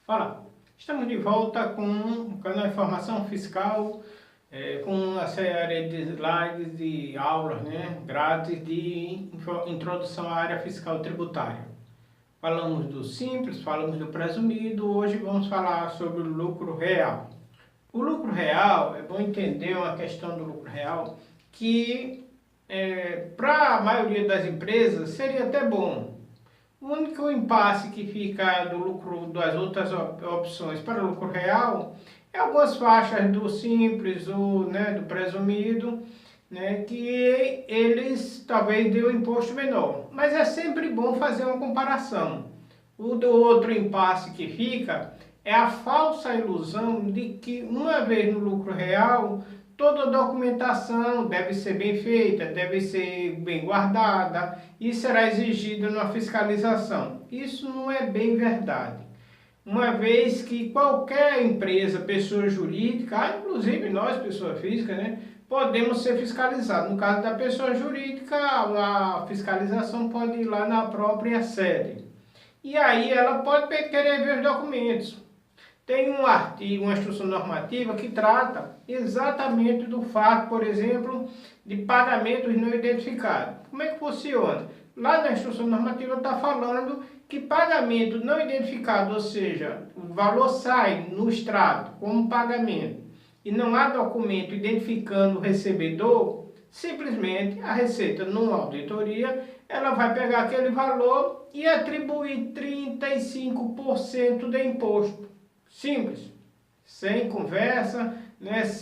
Fala, estamos de volta com o canal Informação Fiscal, com uma série de slides de aulas, grátis de introdução à área fiscal tributária. Falamos do simples, falamos do presumido, hoje vamos falar sobre o lucro real. O lucro real, é bom entender uma questão do lucro real, que para a maioria das empresas seria até bom. O único impasse que fica do lucro das outras opções para o lucro real é algumas faixas do simples ou do presumido, que eles talvez dêem um imposto menor. Mas é sempre bom fazer uma comparação. O do outro impasse que fica é a falsa ilusão de que uma vez no lucro real toda a documentação deve ser bem feita, deve ser bem guardada e será exigida na fiscalização. Isso não é bem verdade. Uma vez que qualquer empresa, pessoa jurídica, inclusive nós, pessoa física, podemos ser fiscalizados. No caso da pessoa jurídica, a fiscalização pode ir lá na própria sede. E aí ela pode querer ver os documentos. Tem um artigo, uma instrução normativa que trata exatamente do fato, por exemplo, de pagamentos não identificados. Como é que funciona? Lá na instrução normativa está falando que pagamento não identificado, ou seja, o valor sai no extrato como pagamento e não há documento identificando o recebedor, simplesmente a Receita, numa auditoria, ela vai pegar aquele valor e atribuir 35% de imposto. Simples, sem conversa, vamos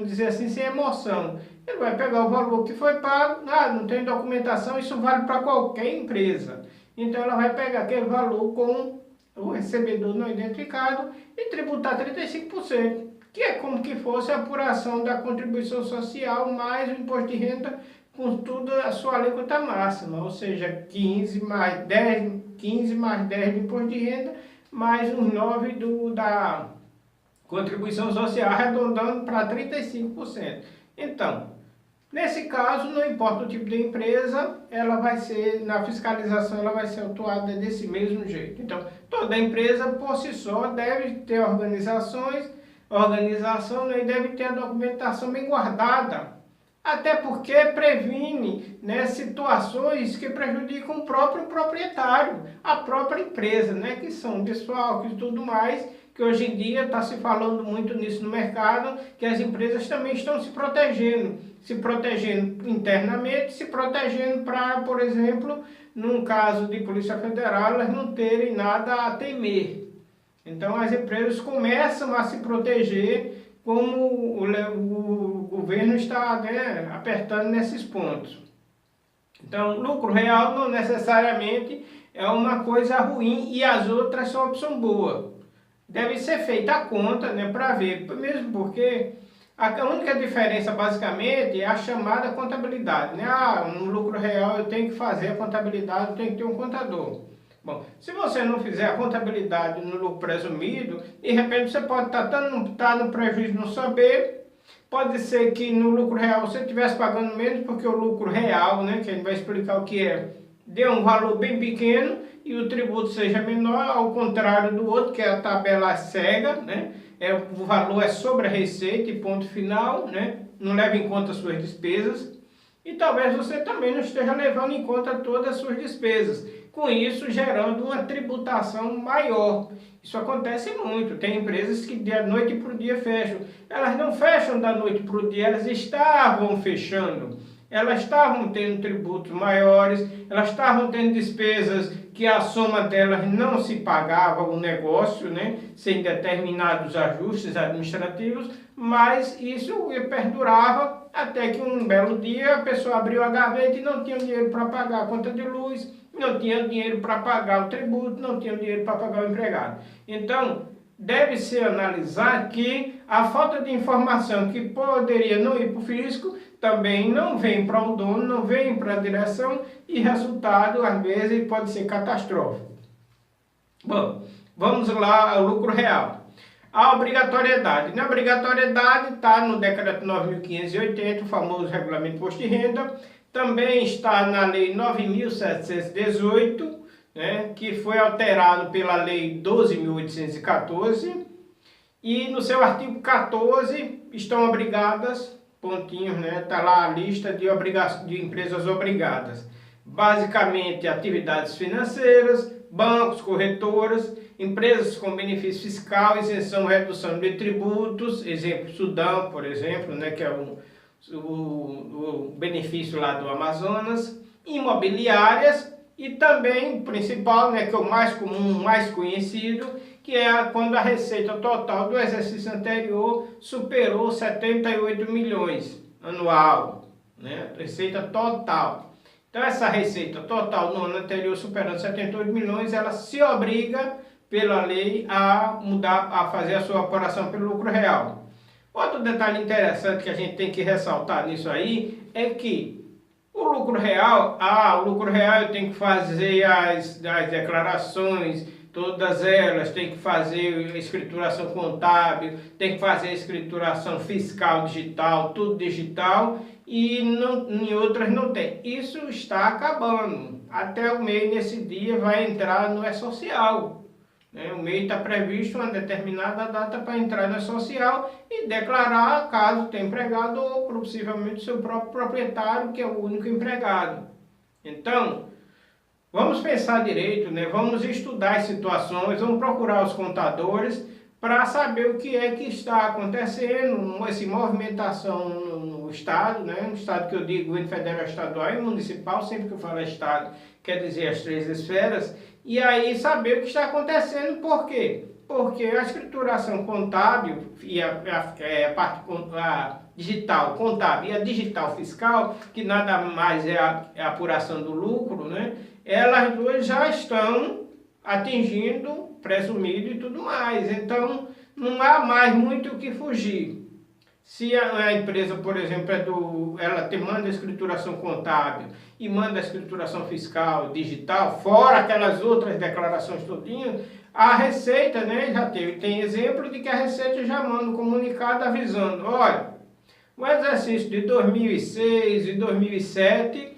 dizer assim, sem emoção. Ele vai pegar o valor que foi pago, não tem documentação, isso vale para qualquer empresa. Então ela vai pegar aquele valor com o recebedor não identificado e tributar 35%, que é como que fosse a apuração da contribuição social mais o imposto de renda com toda a sua alíquota máxima, ou seja, 15 mais 10 do imposto de renda, mais uns 9 da contribuição social, arredondando para 35%. Então, nesse caso, não importa o tipo de empresa, ela vai ser, na fiscalização, ela vai ser autuada desse mesmo jeito. Então, toda empresa, por si só, deve ter organização, e deve ter a documentação bem guardada, até porque previne situações que prejudicam o próprio proprietário, a própria empresa, que são desfalques e tudo mais, que hoje em dia está se falando muito nisso no mercado, que as empresas também estão se protegendo internamente, se protegendo para, por exemplo, num caso de Polícia Federal, elas não terem nada a temer. Então as empresas começam a se proteger, como o governo está apertando nesses pontos. Então, lucro real não necessariamente é uma coisa ruim e as outras são opção boa. Deve ser feita a conta para ver, mesmo porque a única diferença basicamente é a chamada contabilidade. No lucro real eu tenho que fazer a contabilidade, eu tenho que ter um contador. Bom, se você não fizer a contabilidade no lucro presumido, de repente você pode estar no prejuízo não saber. Pode ser que no lucro real você estivesse pagando menos, porque o lucro real, que a gente vai explicar o que é, deu um valor bem pequeno e o tributo seja menor, ao contrário do outro, que é a tabela cega, o valor é sobre a receita e ponto final, não leva em conta as suas despesas. E talvez você também não esteja levando em conta todas as suas despesas, com isso gerando uma tributação maior. Isso acontece muito, tem empresas que da noite para o dia fecham. Elas não fecham da noite para o dia, elas estavam fechando. Elas estavam tendo tributos maiores, elas estavam tendo despesas que a soma delas não se pagava o negócio, sem determinados ajustes administrativos, mas isso perdurava até que um belo dia a pessoa abriu a gaveta e não tinha dinheiro para pagar a conta de luz, não tinha dinheiro para pagar o tributo, não tinha dinheiro para pagar o empregado. Então, deve-se analisar que a falta de informação que poderia não ir para o fisco também não vem para o dono, não vem para a direção e resultado, às vezes, pode ser catastrófico. Bom, vamos lá ao lucro real. A obrigatoriedade. Na obrigatoriedade está no Decreto 9.580, o famoso Regulamento de Imposto de Renda. Também está na Lei 9.718, né, que foi alterado pela Lei 12.814, e no seu artigo 14 estão obrigadas, pontinhos, né, está lá a lista de empresas obrigadas. Basicamente, atividades financeiras, bancos, corretoras, empresas com benefício fiscal, isenção, redução de tributos, exemplo, Sudão, por exemplo, né, que é o benefício lá do Amazonas, imobiliárias e também o principal, né, que é o mais comum, mais conhecido, que é quando a receita total do exercício anterior superou 78 milhões anual, né, receita total. Então essa receita total no ano anterior superando 78 milhões, ela se obriga pela lei a mudar, a fazer a sua apuração pelo lucro real. Outro detalhe interessante que a gente tem que ressaltar nisso aí é que o lucro real, eu tenho que fazer as declarações, todas elas, tem que fazer escrituração contábil, tem que fazer escrituração fiscal digital, tudo digital, e em outras não tem. Isso está acabando. Até o MEI nesse dia vai entrar no E-Social. O MEI está previsto uma determinada data para entrar no E-Social e declarar caso tenha empregado ou possivelmente seu próprio proprietário, que é o único empregado. Então, vamos pensar direito, né? Vamos estudar as situações, vamos procurar os contadores para saber o que é que está acontecendo, essa movimentação no Estado, né? No Estado que eu digo, governo federal, estadual e municipal, sempre que eu falo Estado, quer dizer as três esferas, e aí saber o que está acontecendo, por quê? Porque a escrituração contábil e a parte digital contábil e a digital fiscal, que nada mais é a apuração do lucro, né? Elas duas já estão atingindo presumido e tudo mais. Então, não há mais muito o que fugir. Se a empresa, por exemplo, ela te manda a escrituração contábil e manda a escrituração fiscal digital, fora aquelas outras declarações todinhas, a Receita, né, tem exemplo de que a Receita já manda um comunicado avisando, olha, o exercício de 2006 e 2007,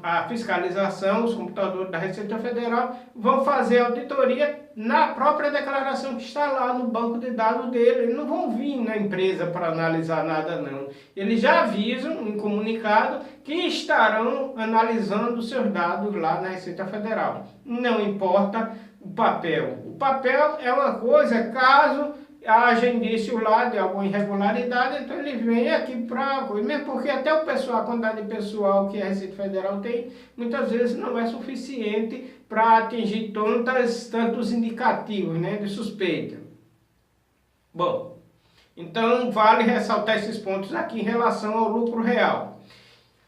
a fiscalização, os computadores da Receita Federal vão fazer auditoria na própria declaração que está lá no banco de dados dele. Eles não vão vir na empresa para analisar nada não. Eles já avisam em comunicado que estarão analisando os seus dados lá na Receita Federal. Não importa o papel. O papel é uma coisa caso haja indício lá de alguma irregularidade, então ele vem aqui para coisa, mesmo porque até a quantidade de pessoal que a Receita Federal tem, muitas vezes não é suficiente para atingir tantos indicativos, né, de suspeita. Bom, então vale ressaltar esses pontos aqui em relação ao lucro real.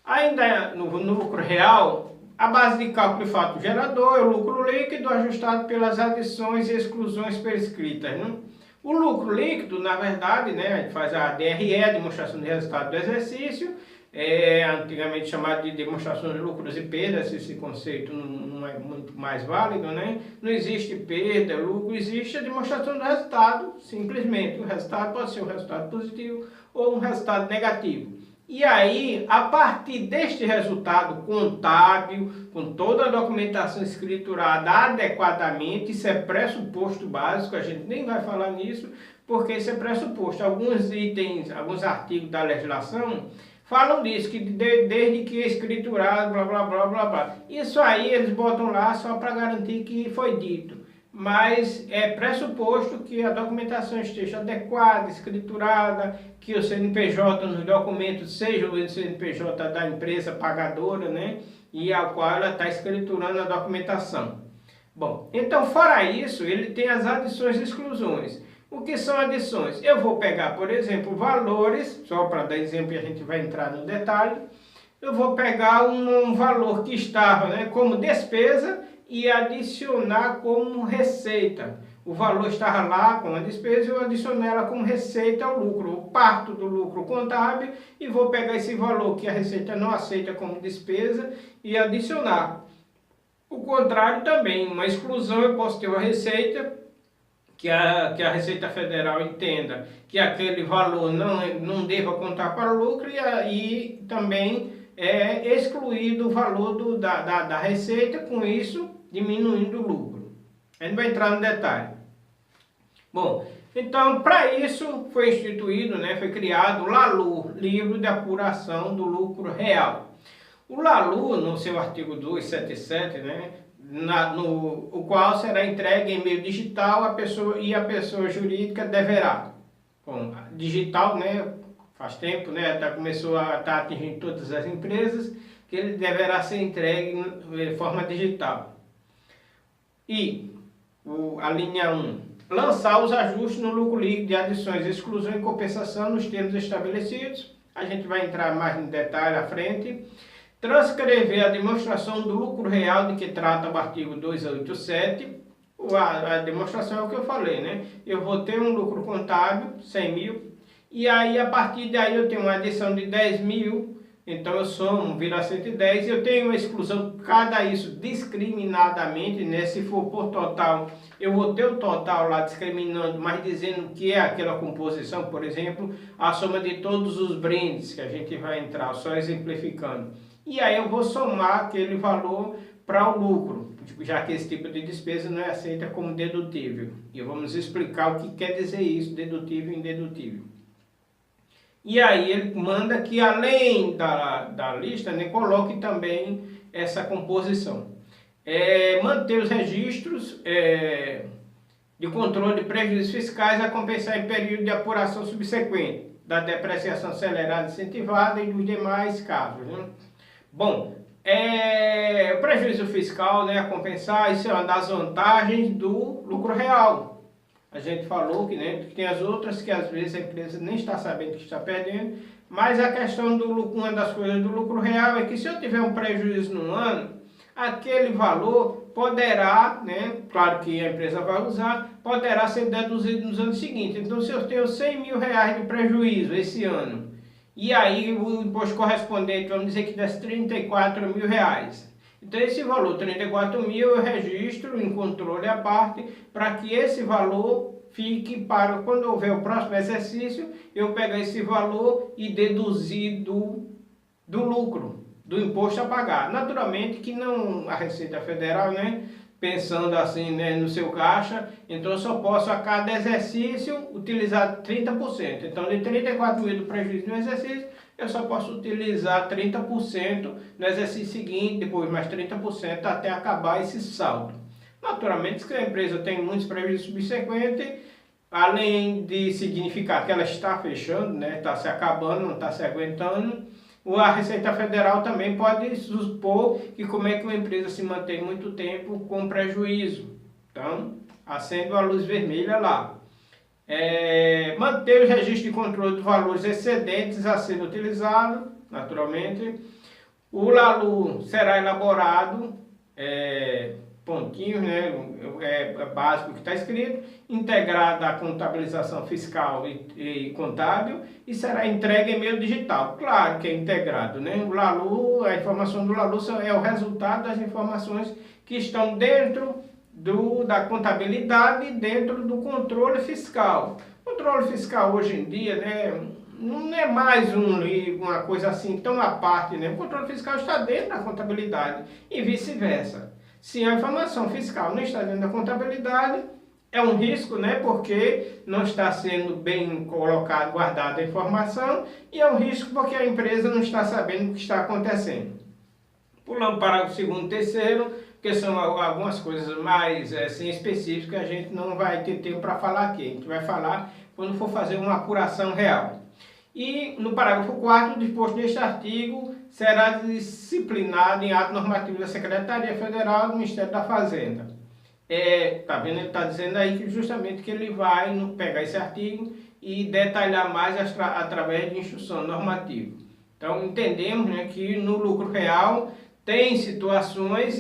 Ainda no lucro real, a base de cálculo de fato gerador é o lucro líquido ajustado pelas adições e exclusões prescritas, né? O lucro líquido, na verdade, né, a gente faz a DRE, demonstração de resultado do exercício, antigamente chamado de demonstração de lucros e perdas, esse conceito não é muito mais válido, né? Não existe perda, lucro, existe a demonstração do resultado, simplesmente. O resultado pode ser um resultado positivo ou um resultado negativo. E aí, a partir deste resultado contábil, com toda a documentação escriturada adequadamente, isso é pressuposto básico, a gente nem vai falar nisso, porque isso é pressuposto. Alguns itens, alguns artigos da legislação falam disso, que desde que é escriturado, blá, blá, blá, blá, blá. Isso aí eles botam lá só para garantir que foi dito. Mas é pressuposto que a documentação esteja adequada, escriturada, que o CNPJ nos documentos seja o CNPJ da empresa pagadora, né? E ao qual ela está escriturando a documentação. Bom, então fora isso, ele tem as adições e exclusões. O que são adições? Eu vou pegar, por exemplo, valores, só para dar exemplo e a gente vai entrar no detalhe. Eu vou pegar um valor que estava, né, como despesa e adicionar como receita. O valor estava lá como despesa e eu adicionei ela como receita ao lucro. Eu parto do lucro contábil e vou pegar esse valor que a receita não aceita como despesa e adicionar. O contrário também, uma exclusão, eu posso ter uma receita que a Receita Federal entenda que aquele valor não deva contar para o lucro e também excluído o valor da receita, com isso diminuindo o lucro. A gente vai entrar no detalhe. Bom, então para isso foi instituído, né, foi criado o LALU, Livro de Apuração do Lucro Real. O LALU, no seu artigo 277, né, o qual será entregue em meio digital a pessoa jurídica deverá. Bom, digital, né, faz tempo, né, começou a estar atingindo todas as empresas, que ele deverá ser entregue de forma digital. E a linha 1, lançar os ajustes no lucro líquido de adições, exclusão e compensação nos termos estabelecidos. A gente vai entrar mais em detalhe à frente. Transcrever a demonstração do lucro real de que trata o artigo 287. A demonstração é o que eu falei, né? Eu vou ter um lucro contábil, 100 mil, e aí a partir daí eu tenho uma adição de 10 mil, então eu somo, vira 110, eu tenho uma exclusão, cada isso discriminadamente, né? Se for por total, eu vou ter o total lá discriminando, mas dizendo que é aquela composição, por exemplo, a soma de todos os brindes que a gente vai entrar, só exemplificando. E aí eu vou somar aquele valor para o lucro, já que esse tipo de despesa não é aceita como dedutível. E vamos explicar o que quer dizer isso, dedutível e indedutível. E aí ele manda que além da lista, né, coloque também essa composição. Manter os registros de controle de prejuízos fiscais a compensar em período de apuração subsequente, da depreciação acelerada incentivada e dos demais casos, né? Bom, o prejuízo fiscal, né, a compensar, isso é uma das vantagens do lucro real. A gente falou que, né, que tem as outras que às vezes a empresa nem está sabendo que está perdendo, mas a questão do lucro, uma das coisas do lucro real é que se eu tiver um prejuízo no ano, aquele valor poderá, né, claro que a empresa vai usar, poderá ser deduzido nos anos seguintes. Então se eu tenho 100 mil reais de prejuízo esse ano, e aí o imposto correspondente, vamos dizer que desse 34 mil reais. Então esse valor, 34 mil, eu registro em controle à parte, para que esse valor fique para quando houver o próximo exercício, eu pegar esse valor e deduzir do lucro, do imposto a pagar. Naturalmente que não a Receita Federal, né, pensando assim, né, no seu caixa, então eu só posso a cada exercício utilizar 30%. Então de 34 mil do prejuízo no exercício, eu só posso utilizar 30% no exercício seguinte, depois mais 30% até acabar esse saldo. Naturalmente, se a empresa tem muitos prejuízos subsequentes, além de significar que ela está fechando, né, está se acabando, não está se aguentando, a Receita Federal também pode supor que como é que uma empresa se mantém muito tempo com prejuízo. Então, acende a luz vermelha lá. Manter o registro de controle de valores excedentes a ser utilizado, naturalmente. O LALU será elaborado, pontinhos, né, básico que está escrito, integrado à contabilização fiscal e contábil, e será entregue em meio digital. Claro que é integrado, né? O LALU, a informação do LALU é o resultado das informações que estão dentro da contabilidade, dentro do controle fiscal. O controle fiscal hoje em dia, né, não é mais uma coisa assim tão à parte, né? O controle fiscal está dentro da contabilidade e vice-versa. Se a informação fiscal não está dentro da contabilidade, é um risco, né? Porque não está sendo bem colocado, guardada a informação, e é um risco porque a empresa não está sabendo o que está acontecendo. Pulando para o segundo e terceiro, porque são algumas coisas mais assim, específicas que a gente não vai ter tempo para falar aqui. A gente vai falar quando for fazer uma apuração real. E no parágrafo 4º, o disposto neste artigo será disciplinado em ato normativo da Secretaria Federal do Ministério da Fazenda. Tá vendo? Ele está dizendo aí que justamente que ele vai pegar esse artigo e detalhar mais através de instrução normativa. Então entendemos, né, que no lucro real tem situações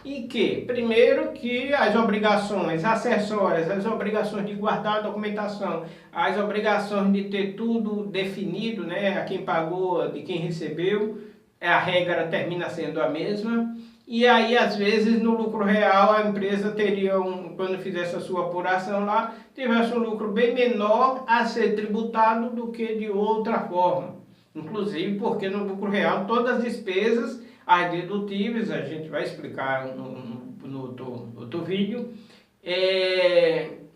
e que, primeiro, que as obrigações acessórias, as obrigações de guardar a documentação, as obrigações de ter tudo definido, né, a quem pagou, de quem recebeu, a regra termina sendo a mesma. E aí, às vezes, no lucro real, a empresa teria, quando fizesse a sua apuração lá, tivesse um lucro bem menor a ser tributado do que de outra forma. Inclusive porque no lucro real todas as despesas, as dedutíveis, a gente vai explicar no outro vídeo,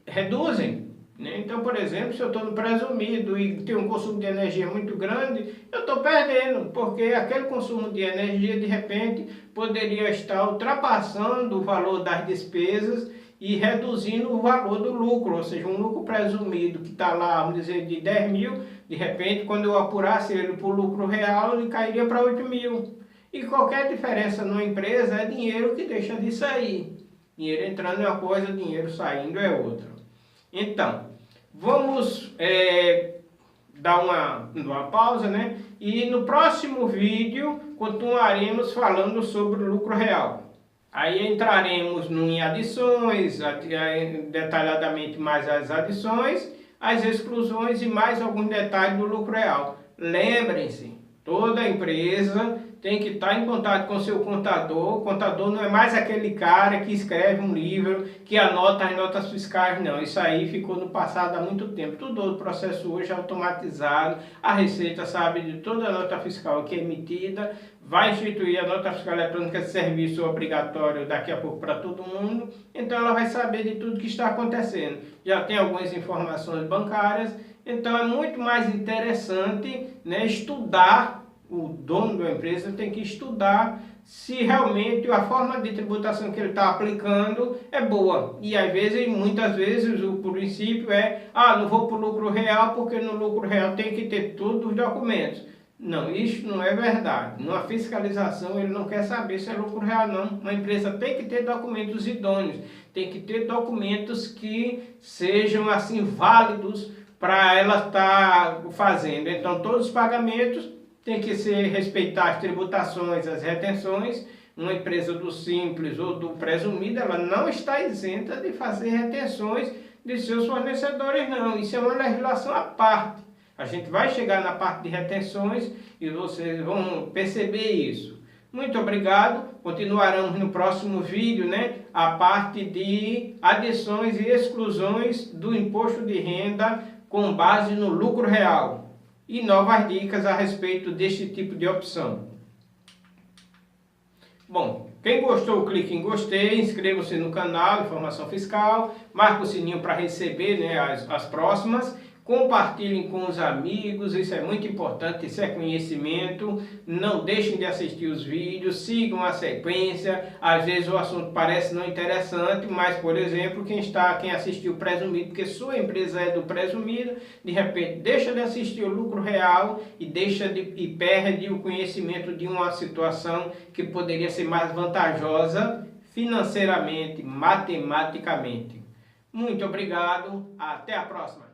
reduzem. Né? Então, por exemplo, se eu estou no presumido e tenho um consumo de energia muito grande, eu estou perdendo, porque aquele consumo de energia, de repente, poderia estar ultrapassando o valor das despesas e reduzindo o valor do lucro, ou seja, um lucro presumido que está lá, vamos dizer, de 10 mil, de repente, quando eu apurasse ele por lucro real, ele cairia para 8 mil. E qualquer diferença numa empresa é dinheiro que deixa de sair. Dinheiro entrando é uma coisa, dinheiro saindo é outra. Então, vamos dar uma pausa, né? E no próximo vídeo continuaremos falando sobre o lucro real. Aí entraremos em adições, detalhadamente mais as adições, as exclusões e mais alguns detalhes do lucro real. Lembrem-se, toda empresa tem que estar em contato com seu contador. O contador não é mais aquele cara que escreve um livro, que anota as notas fiscais, não. Isso aí ficou no passado há muito tempo. Tudo o processo hoje é automatizado. A Receita sabe de toda a nota fiscal que é emitida. Vai instituir a nota fiscal eletrônica de serviço obrigatório daqui a pouco para todo mundo. Então ela vai saber de tudo que está acontecendo. Já tem algumas informações bancárias. Então é muito mais interessante, né, estudar. O dono da empresa tem que estudar se realmente a forma de tributação que ele está aplicando é boa. E às vezes, muitas vezes, o princípio é: não vou para o lucro real porque no lucro real tem que ter todos os documentos. Não, isso não é verdade. Numa fiscalização ele não quer saber se é lucro real não. Uma empresa tem que ter documentos idôneos, tem que ter documentos que sejam assim válidos para ela estar fazendo. Então todos os pagamentos tem que respeitar as tributações, as retenções. Uma empresa do simples ou do presumido, ela não está isenta de fazer retenções de seus fornecedores, não. Isso é uma legislação à parte. A gente vai chegar na parte de retenções e vocês vão perceber isso. Muito obrigado. Continuaremos no próximo vídeo, né, a parte de adições e exclusões do imposto de renda com base no lucro real. E novas dicas a respeito deste tipo de opção. Bom, quem gostou, clique em gostei, inscreva-se no canal Informação Fiscal, marque o sininho para receber, né, as próximas. Compartilhem com os amigos, isso é muito importante, isso é conhecimento. Não deixem de assistir os vídeos, sigam a sequência. Às vezes o assunto parece não interessante, mas, por exemplo, quem assistiu o presumido, porque sua empresa é do presumido, de repente deixa de assistir o lucro real e perde o conhecimento de uma situação que poderia ser mais vantajosa financeiramente, matematicamente. Muito obrigado, até a próxima!